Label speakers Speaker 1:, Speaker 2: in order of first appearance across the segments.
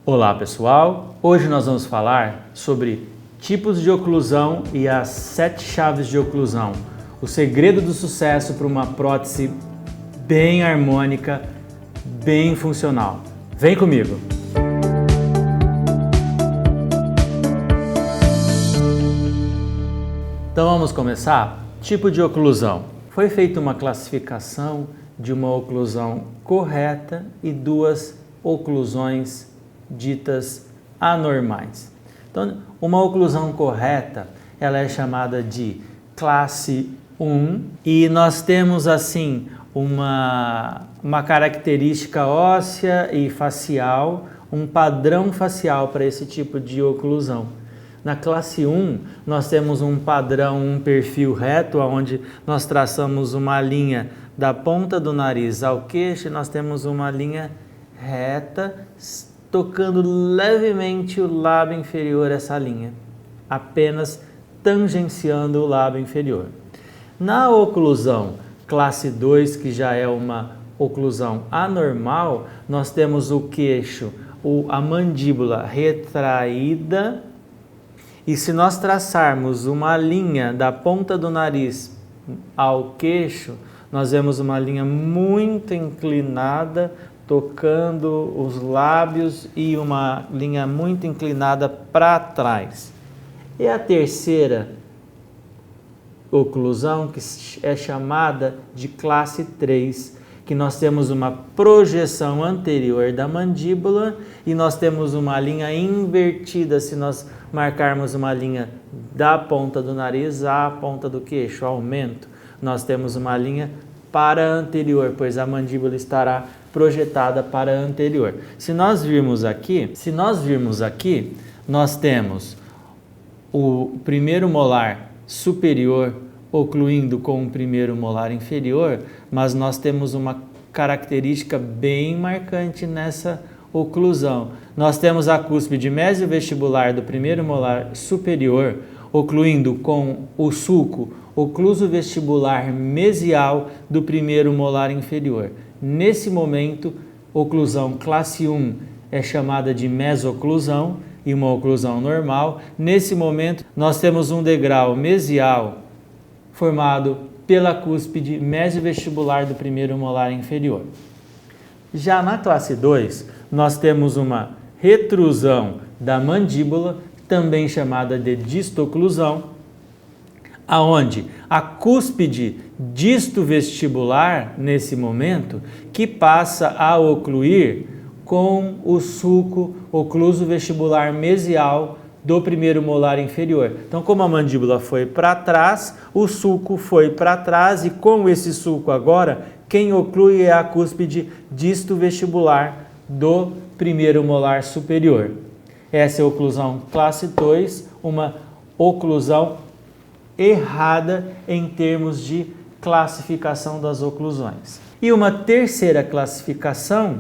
Speaker 1: Olá pessoal, hoje nós vamos falar sobre tipos de oclusão e as 7 chaves de oclusão. O segredo do sucesso para uma prótese bem harmônica, bem funcional. Vem comigo! Então vamos começar? Tipo de oclusão. Foi feita uma classificação de uma oclusão correta e duas oclusões ditas anormais. Então, uma oclusão correta, ela é chamada de classe 1 e nós temos assim uma característica óssea e facial, um padrão facial para esse tipo de oclusão. Na classe 1, nós temos um padrão, um perfil reto, onde nós traçamos uma linha da ponta do nariz ao queixo e nós temos uma linha reta, tocando levemente o lábio inferior essa linha, apenas tangenciando o lábio inferior. Na oclusão classe 2, que já é uma oclusão anormal, nós temos o queixo, a mandíbula retraída, e se nós traçarmos uma linha da ponta do nariz ao queixo, nós vemos uma linha muito inclinada, tocando os lábios e uma linha muito inclinada para trás. E a terceira oclusão, que é chamada de classe 3, que nós temos uma projeção anterior da mandíbula e nós temos uma linha invertida, se nós marcarmos uma linha da ponta do nariz à ponta do queixo, aumento, nós temos uma linha para anterior, pois a mandíbula estará projetada para anterior. Se nós virmos aqui, nós temos o primeiro molar superior ocluindo com o primeiro molar inferior, mas nós temos uma característica bem marcante nessa oclusão. Nós temos a cúspide mesiovestibular do primeiro molar superior ocluindo com o sulco ocluso vestibular mesial do primeiro molar inferior. Nesse momento, oclusão classe 1 é chamada de mesoclusão e uma oclusão normal. Nesse momento, nós temos um degrau mesial formado pela cúspide mesiovestibular do primeiro molar inferior. Já na classe 2, nós temos uma retrusão da mandíbula, também chamada de distoclusão, aonde a cúspide distovestibular, nesse momento, que passa a ocluir com o sulco ocluso vestibular mesial do primeiro molar inferior. Então, como a mandíbula foi para trás, o sulco foi para trás e com esse sulco agora, quem oclui é a cúspide distovestibular do primeiro molar superior. Essa é a oclusão classe 2, uma oclusão errada em termos de classificação das oclusões. E uma terceira classificação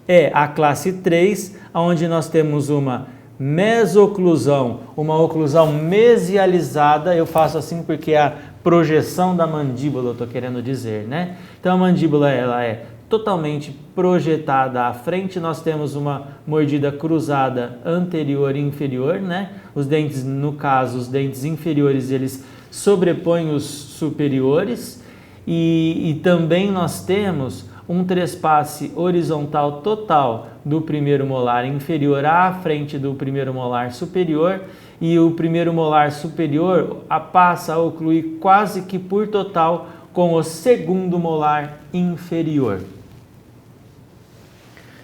Speaker 1: é a classe 3, onde nós temos uma mesoclusão, uma oclusão mesializada. Eu faço assim porque é a projeção da mandíbula, eu estou querendo dizer, né? Então a mandíbula ela é totalmente projetada à frente, nós temos uma mordida cruzada anterior e inferior, né? Os dentes, no caso, os dentes inferiores, eles sobrepõem os superiores e também nós temos um trespasse horizontal total do primeiro molar inferior à frente do primeiro molar superior e o primeiro molar superior passa a ocluir quase que por total com o segundo molar inferior.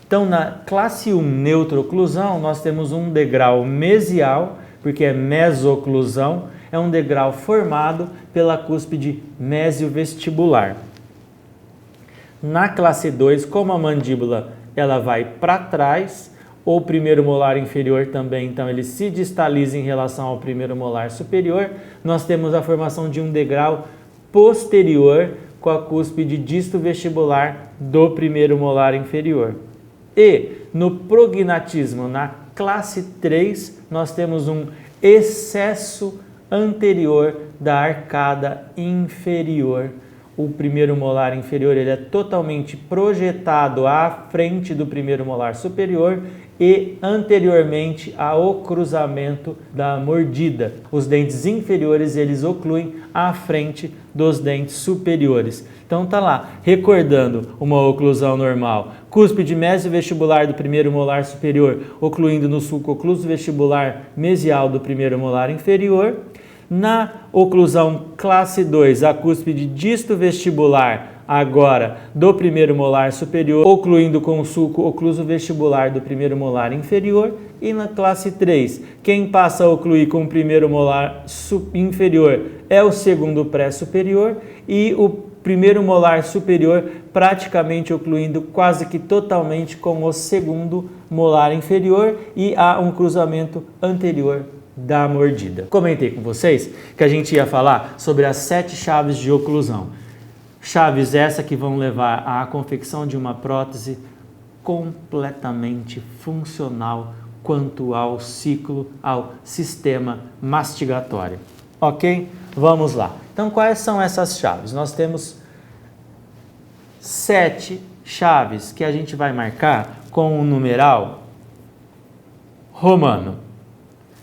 Speaker 1: Então, na classe 1 neutrooclusão, nós temos um degrau mesial, porque é mesoclusão, é um degrau formado pela cúspide mesiovestibular. Na classe 2, como a mandíbula ela vai para trás, o primeiro molar inferior também, então ele se distaliza em relação ao primeiro molar superior, nós temos a formação de um degrau posterior com a cúspide distovestibular do primeiro molar inferior. E no prognatismo, na classe 3, nós temos um excesso anterior da arcada inferior. O primeiro molar inferior ele é totalmente projetado à frente do primeiro molar superior e anteriormente ao cruzamento da mordida. Os dentes inferiores, eles ocluem à frente dos dentes superiores. Então tá lá, recordando uma oclusão normal. Cúspide mesovestibular do primeiro molar superior, ocluindo no sulco ocluso vestibular mesial do primeiro molar inferior. Na oclusão classe 2, a cúspide disto-vestibular agora do primeiro molar superior, ocluindo com o sulco ocluso vestibular do primeiro molar inferior. E na classe 3, quem passa a ocluir com o primeiro molar inferior é o segundo pré-superior e o primeiro molar superior praticamente ocluindo quase que totalmente com o segundo molar inferior, e há um cruzamento anterior da mordida. Comentei com vocês que a gente ia falar sobre as 7 chaves de oclusão. Chaves essa que vão levar à confecção de uma prótese completamente funcional quanto ao ciclo, ao sistema mastigatório. Ok? Vamos lá. Então, quais são essas chaves? Nós temos 7 chaves que a gente vai marcar com o numeral romano.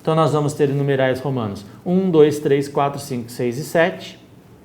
Speaker 1: Então, nós vamos ter numerais romanos 1, 2, 3, 4, 5, 6 e 7.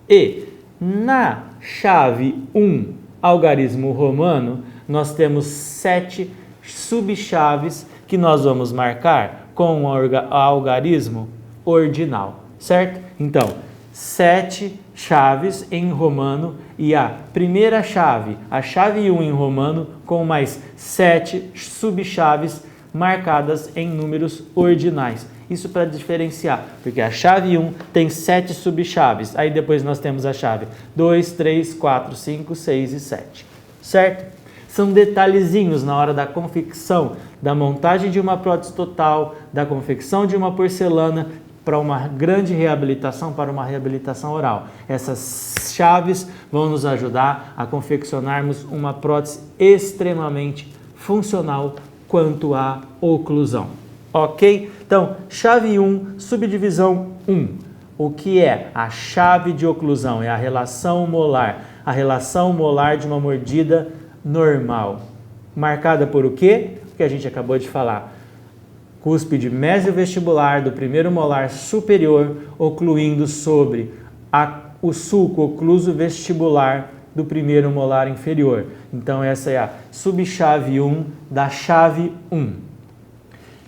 Speaker 1: E na chave 1, algarismo romano, nós temos 7 subchaves que nós vamos marcar com o algarismo ordinal, certo? Então, 7 chaves em romano e a primeira chave, a chave 1 em romano, com mais 7 subchaves marcadas em números ordinais. Isso para diferenciar, porque a chave 1 tem 7 subchaves, aí depois nós temos a chave 2, 3, 4, 5, 6 e 7, certo? São detalhezinhos na hora da confecção, da montagem de uma prótese total, da confecção de uma porcelana, para uma grande reabilitação, para uma reabilitação oral. Essas chaves vão nos ajudar a confeccionarmos uma prótese extremamente funcional quanto à oclusão. Ok? Então, chave 1, subdivisão 1. O que é a chave de oclusão? É a relação molar. A relação molar de uma mordida normal. Marcada por o quê? O que a gente acabou de falar. Cúspide mesovestibular do primeiro molar superior, ocluindo sobre o sulco ocluso vestibular do primeiro molar inferior. Então, essa é a subchave 1 da chave 1.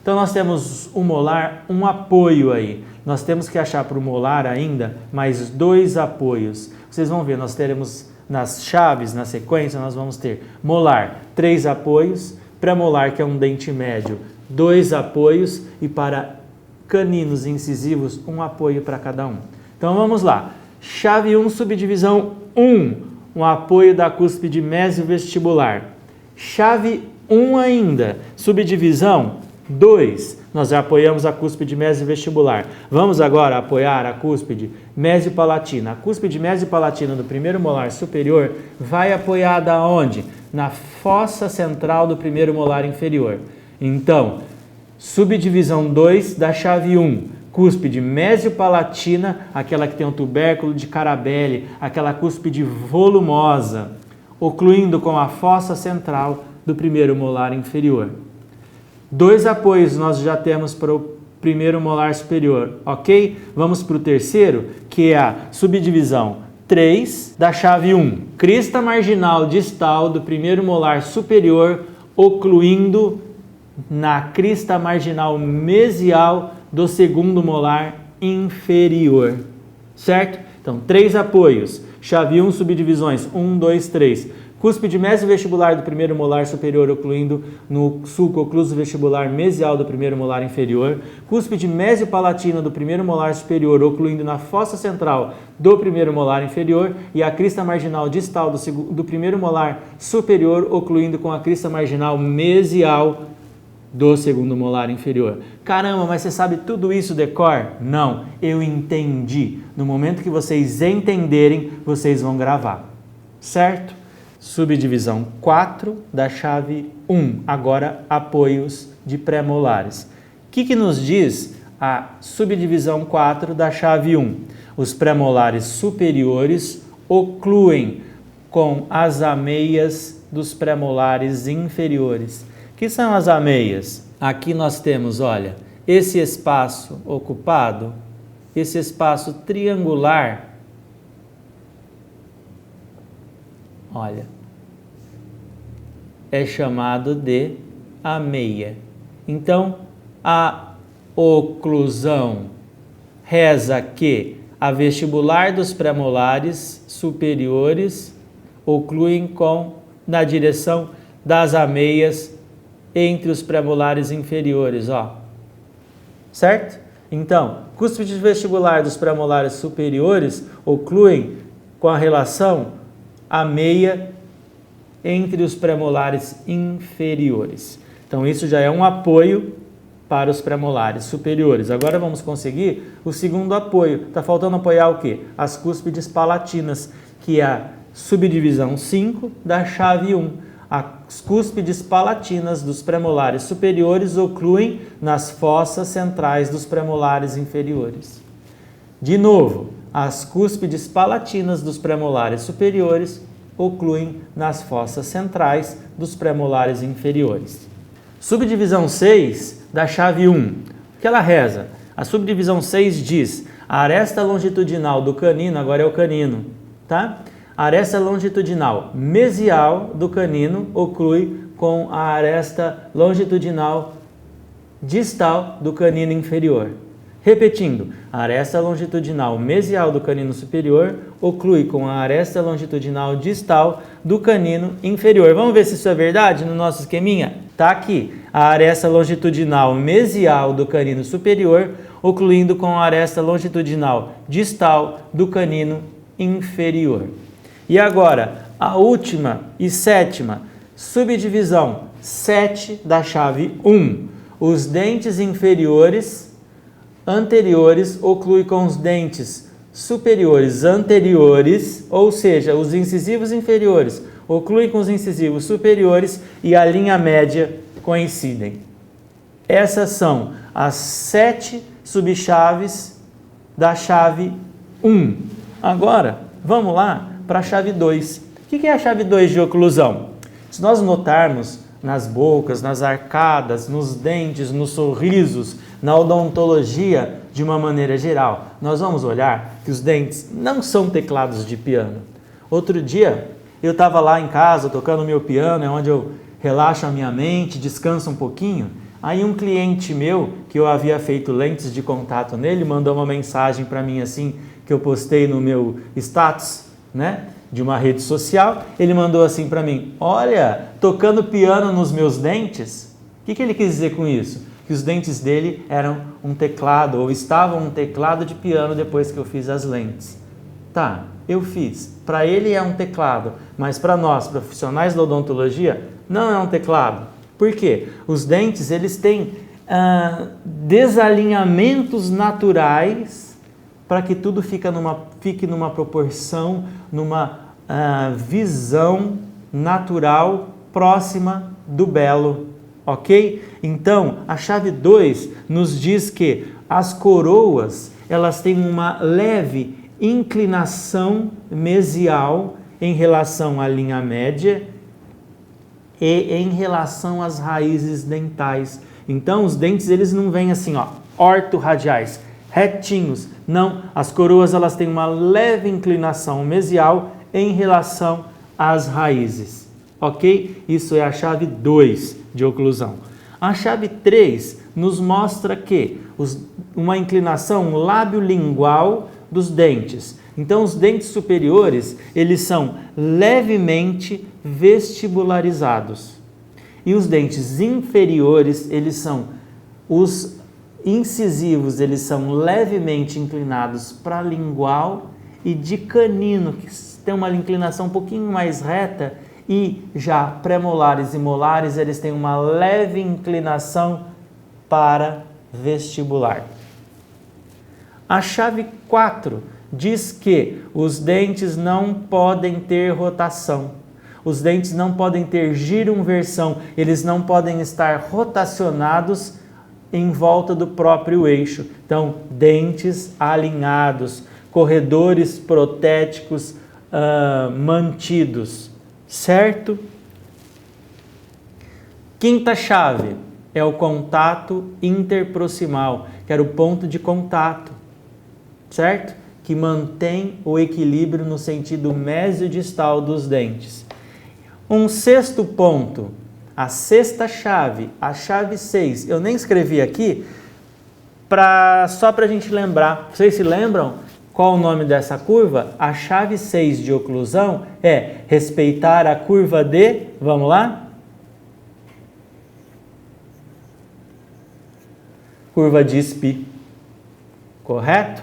Speaker 1: Então, nós temos o molar, um apoio aí. Nós temos que achar para o molar ainda mais 2 apoios. Vocês vão ver, nós teremos nas chaves, na sequência, nós vamos ter molar, 3 apoios, pré-molar, que é um dente médio, 2 apoios, e para caninos incisivos, um apoio para cada um. Então vamos lá. Chave 1, subdivisão 1, um apoio da cúspide mesovestibular. Chave 1 ainda, subdivisão 2, nós já apoiamos a cúspide mesovestibular. Vamos agora apoiar a cúspide mesiopalatina. A cúspide mesiopalatina do primeiro molar superior vai apoiada aonde? Na fossa central do primeiro molar inferior. Então, subdivisão 2 da chave 1, cúspide mesiopalatina, aquela que tem um tubérculo de Carabelli, aquela cúspide volumosa, ocluindo com a fossa central do primeiro molar inferior. 2 apoios nós já temos para o primeiro molar superior, ok? Vamos para o terceiro, que é a subdivisão 3 da chave 1, crista marginal distal do primeiro molar superior, ocluindo na crista marginal mesial do segundo molar inferior, certo? Então, 3 apoios, chave 1, subdivisões 1, 2, 3. Cúspide mesovestibular do primeiro molar superior, ocluindo no sulco ocluso vestibular mesial do primeiro molar inferior. Cúspide mesiopalatina do primeiro molar superior, ocluindo na fossa central do primeiro molar inferior. E a crista marginal distal do primeiro molar superior, ocluindo com a crista marginal mesial do segundo molar inferior. Caramba, mas você sabe tudo isso de cor? Não, eu entendi. No momento que vocês entenderem, vocês vão gravar, certo? Subdivisão 4 da chave 1, agora apoios de pré-molares. O que nos diz a subdivisão 4 da chave 1? Os pré-molares superiores ocluem com as ameias dos pré-molares inferiores. O que são as ameias? Aqui nós temos, olha, esse espaço ocupado, esse espaço triangular, olha, é chamado de ameia. Então, a oclusão reza que a vestibular dos premolares superiores ocluem na direção das ameias entre os premolares inferiores, ó. Certo? Então, cúspide vestibular dos premolares superiores ocluem com a relação ameia entre os premolares inferiores. Então, isso já é um apoio para os premolares superiores. Agora vamos conseguir o segundo apoio. Está faltando apoiar o quê? As cúspides palatinas, que é a subdivisão 5 da chave 1. As cúspides palatinas dos premolares superiores ocluem nas fossas centrais dos premolares inferiores. De novo, as cúspides palatinas dos premolares superiores ocluem nas fossas centrais dos premolares inferiores. Subdivisão 6 da chave 1. O que ela reza? A subdivisão 6 diz: a aresta longitudinal do canino, agora é o canino, tá? A aresta longitudinal mesial do canino oclui com a aresta longitudinal distal do canino inferior. Repetindo, a aresta longitudinal mesial do canino superior oclui com a aresta longitudinal distal do canino inferior. Vamos ver se isso é verdade no nosso esqueminha? Tá aqui, a aresta longitudinal mesial do canino superior ocluindo com a aresta longitudinal distal do canino inferior. E agora, a última e sétima, subdivisão 7 da chave 1. Os dentes inferiores anteriores ocluem com os dentes superiores anteriores, ou seja, os incisivos inferiores ocluem com os incisivos superiores e a linha média coincidem. Essas são as 7 subchaves da chave 1. Agora, vamos lá para a chave 2. O que é a chave 2 de oclusão? Se nós notarmos nas bocas, nas arcadas, nos dentes, nos sorrisos, na odontologia de uma maneira geral, nós vamos olhar que os dentes não são teclados de piano. Outro dia, eu estava lá em casa tocando meu piano, é onde eu relaxo a minha mente, descanso um pouquinho. Aí um cliente meu, que eu havia feito lentes de contato nele, mandou uma mensagem para mim assim, que eu postei no meu status, né, de uma rede social. Ele mandou assim para mim: olha, tocando piano nos meus dentes. O que ele quis dizer com isso? Que os dentes dele eram um teclado, ou estavam um teclado de piano depois que eu fiz as lentes. Tá, eu fiz. Para ele é um teclado, mas para nós, profissionais da odontologia, não é um teclado. Por quê? Os dentes, eles têm desalinhamentos naturais para que tudo fique numa proporção, numa visão natural próxima do belo, ok? Então, a chave 2 nos diz que as coroas, elas têm uma leve inclinação mesial em relação à linha média e em relação às raízes dentais. Então, os dentes, eles não vêm assim, ó, ortorradiais, retinhos. Não, as coroas, elas têm uma leve inclinação mesial em relação às raízes, ok? Isso é a chave 2 de oclusão. A chave 3 nos mostra que uma inclinação lábio-lingual dos dentes. Então, os dentes superiores, eles são levemente vestibularizados. E os dentes inferiores, os incisivos, eles são levemente inclinados para lingual e de canino, que tem uma inclinação um pouquinho mais reta, e já premolares e molares, eles têm uma leve inclinação para vestibular. A chave 4 diz que os dentes não podem ter rotação. Os dentes não podem ter giro-inversão, eles não podem estar rotacionados em volta do próprio eixo. Então, dentes alinhados, corredores protéticos mantidos, certo? Quinta chave é o contato interproximal, que era o ponto de contato, certo? Que mantém o equilíbrio no sentido mesiodistal dos dentes. Um sexto ponto, a sexta chave, a chave 6. Eu nem escrevi aqui, só para a gente lembrar. Vocês se lembram qual o nome dessa curva? A chave 6 de oclusão é respeitar a curva de... Vamos lá? Curva de Spee. Correto?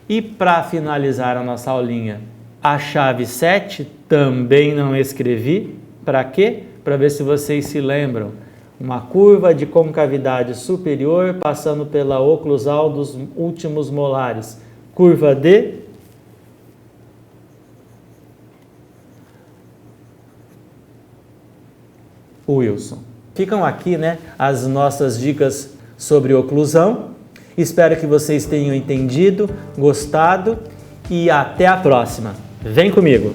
Speaker 1: E para finalizar a nossa aulinha, a chave 7 também não escrevi. Para quê? Para ver se vocês se lembram. Uma curva de concavidade superior passando pela oclusal dos últimos molares. Curva de Wilson. Ficam aqui, né, as nossas dicas sobre oclusão. Espero que vocês tenham entendido, gostado e até a próxima. Vem comigo!